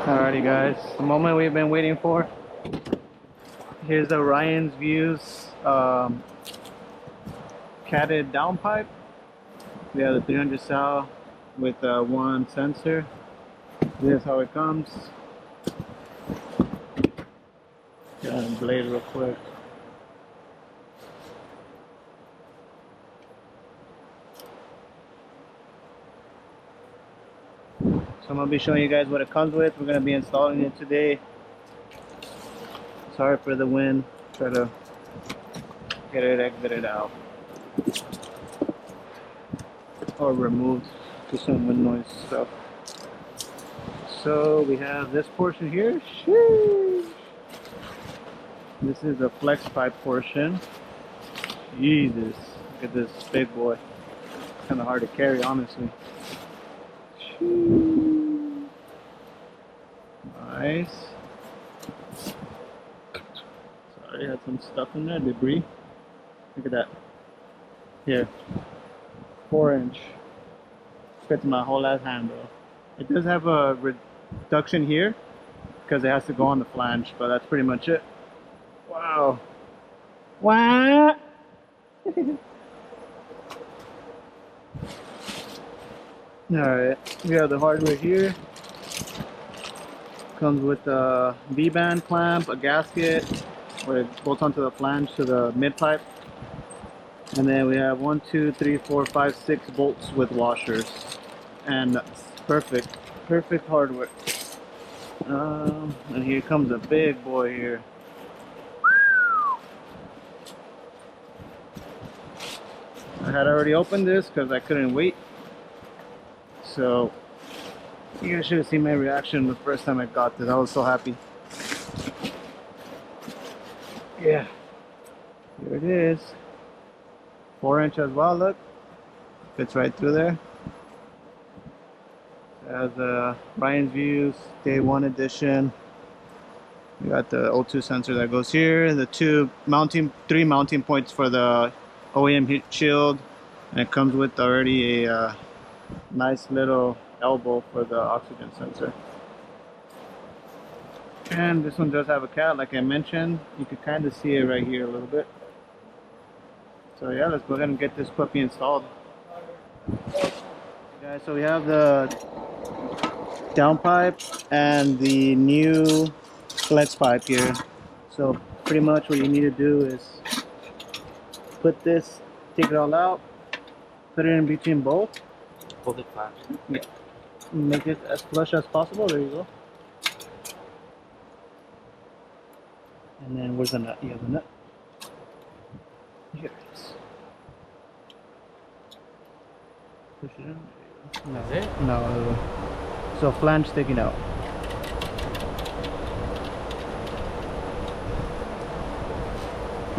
Alrighty guys, the moment we've been waiting for. Here's the Ryan's Views catted downpipe. We have the 300 sal with one sensor. This is how it comes. Get on the blade real quick. So I'm going to be showing you guys what it comes with. We're going to be installing it today. Sorry for the wind. Try to get it exited out. Or removed to some wind noise stuff. So we have this portion here. Sheesh. This is the flex pipe portion. Jesus. Look at this big boy. Kind of hard to carry, honestly. Nice. Sorry, had some stuff in there, debris. Look at that. Here, 4-inch. Fits my whole ass hand, bro. It does have a reduction here because it has to go on the flange, but that's pretty much it. Wow. Wow. Alright, we have the hardware here. Comes with a V-band clamp, a gasket, where it bolts onto the flange to the mid pipe. And then we have 1, 2, 3, 4, 5, 6 bolts with washers. And that's perfect hardware. And here comes a big boy here. I had already opened this because I couldn't wait. So you guys should have seen my reaction the first time I got this. I was so happy. Yeah, here it is. 4-inch as well. Look, fits right through there. It has the Ryan's Views Day 1 edition. We got the O2 sensor that goes here. The three mounting points for the OEM heat shield, and it comes with already a nice little elbow for the oxygen sensor. And this one does have a cat, like I mentioned. You can kind of see it right here a little bit. So yeah, let's go ahead and get this puppy installed. Okay, guys, so we have the downpipe and the new flex pipe here. So pretty much what you need to do is put this, take it all out, put it in between both. Hold it flat. Yeah. Make it as flush as possible. There you go. And then where's the nut? You have the nut. Here it is. Push it in. No. Is it? No. So flange sticking out.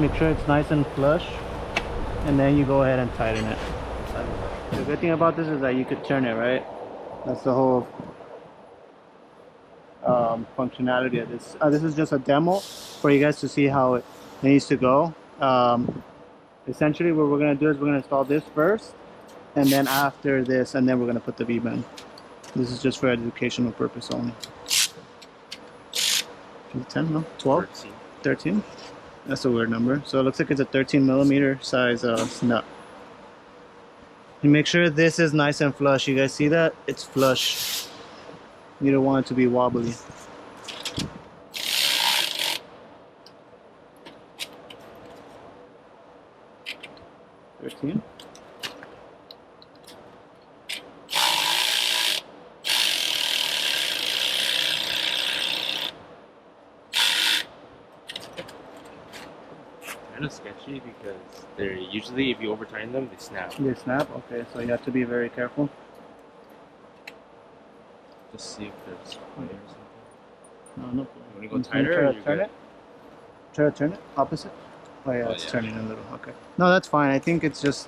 Make sure it's nice and flush, and then you go ahead and tighten it. The good thing about this is that you could turn it, right? That's the whole functionality of this. This is just a demo for you guys to see how it needs to go. Essentially what we're going to do is we're going to install this first, and then after this, and then we're going to put the V-band. This is just for educational purpose only. 10, no? 12? 13? That's a weird number. So it looks like it's a 13mm size nut. You make sure this is nice and flush. You guys see that? It's flush. You don't want it to be wobbly. 13. Kind of sketchy because they're usually, if you overturn them, they snap. They snap? Okay, so you have to be very careful. Just see if there's wire or something. No, no. You want to go tighter? Or you turn it? Try to turn it opposite? Oh yeah, it's turning a little. Okay. No, that's fine. I think it's just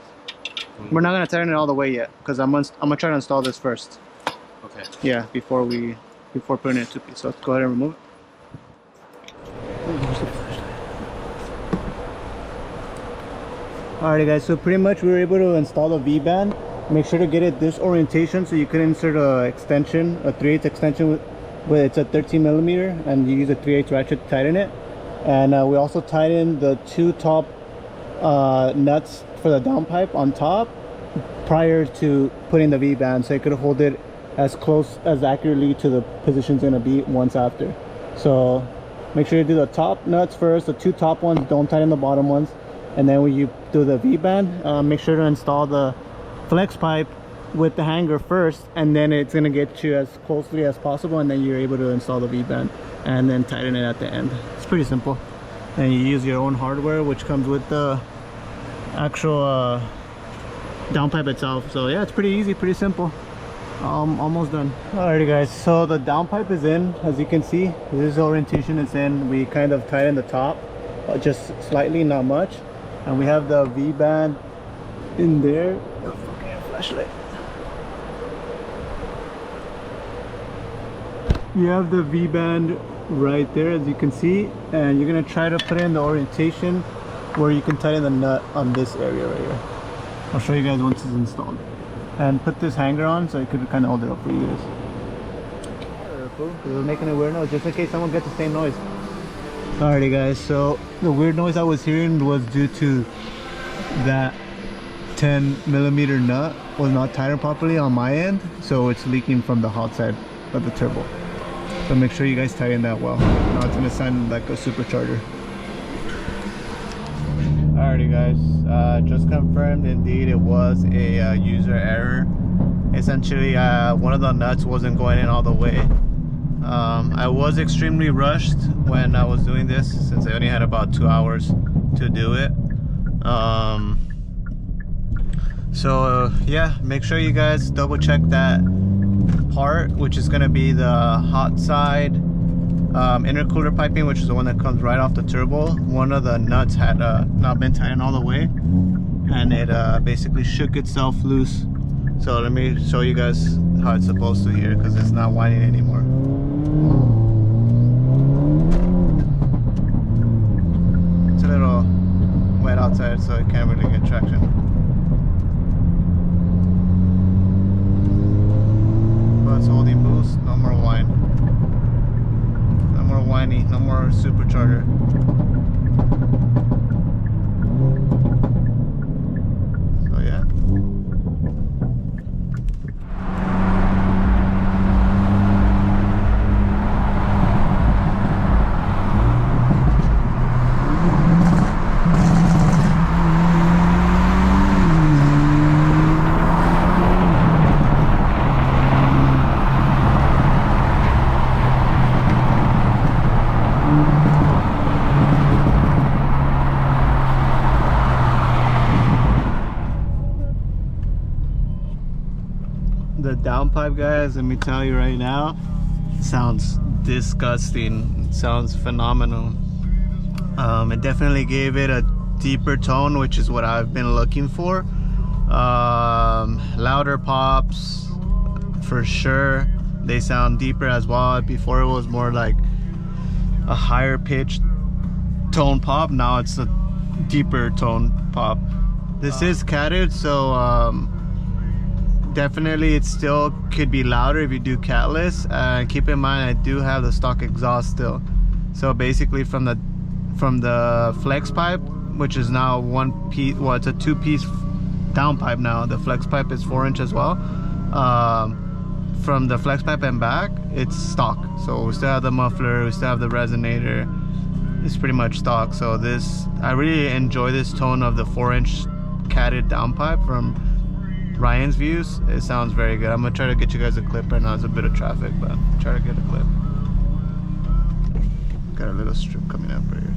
we're not gonna turn it all the way yet because I'm gonna try to install this first. Okay. Yeah, before putting it to piece. So let's go ahead and remove it. Alrighty guys, so pretty much we were able to install the V-band. Make sure to get it this orientation so you can insert a extension, a 3/8 extension but it's a 13 millimeter, and you use a 3/8 ratchet to tighten it. And we also tighten the two top nuts for the downpipe on top prior to putting the V-band, so you could hold it as close as accurately to the position it's going to be once after. So make sure you do the top nuts first, the two top ones, don't tighten the bottom ones. And then when you do the V-band, make sure to install the flex pipe with the hanger first, and then it's going to get you as closely as possible, and then you're able to install the V-band and then tighten it at the end. It's pretty simple. And you use your own hardware, which comes with the actual downpipe itself. So yeah, it's pretty easy, pretty simple. Almost done. Alrighty guys, so the downpipe is in. As you can see, this is the orientation it's in. We kind of tighten the top just slightly, not much, and we have the V-band in there. Okay, flashlight. You have the V-band right there, as you can see, and you're gonna try to put in the orientation where you can tighten the nut on this area right here. I'll show you guys once it's installed. And put this hanger on so it could kind of hold it up for you guys. It was making a weird noise, just in case someone gets the same noise. Alrighty guys, so the weird noise I was hearing was due to that 10 millimeter nut was not tightened properly on my end, so it's leaking from the hot side of the turbo. So make sure you guys tighten that well. Now it's gonna sound like a supercharger. Alrighty guys, just confirmed, indeed it was a user error. Essentially one of the nuts wasn't going in all the way. I was extremely rushed when I was doing this, since I only had about 2 hours to do it. Yeah, make sure you guys double check that part, which is going to be the hot side intercooler piping, which is the one that comes right off the turbo. One of the nuts had not been tightened all the way, and it basically shook itself loose. So let me show you guys how it's supposed to here, because it's not whining anymore. It's a little wet outside, so it can't really get traction. But it's holding boost, no more whine. No more whiny, no more supercharger. So yeah. The downpipe, guys, let me tell you right now, sounds disgusting. It sounds phenomenal. It definitely gave it a deeper tone, which is what I've been looking for. Louder pops for sure. They sound deeper as well. Before it was more like a higher pitched tone pop. Now it's a deeper tone pop. This is catted, so definitely it still could be louder if you do catless. Keep in mind I do have the stock exhaust still, so basically from the flex pipe, which is now one piece, well, it's a two-piece downpipe now. The flex pipe is 4" as well. From the flex pipe and back, it's stock, so we still have the muffler, we still have the resonator. It's pretty much stock. So this, I really enjoy this tone of the 4" catted downpipe from Ryan's Views. It sounds very good. I'm gonna try to get you guys a clip right now. There's a bit of traffic, but try to get a clip. Got a little strip coming up right here.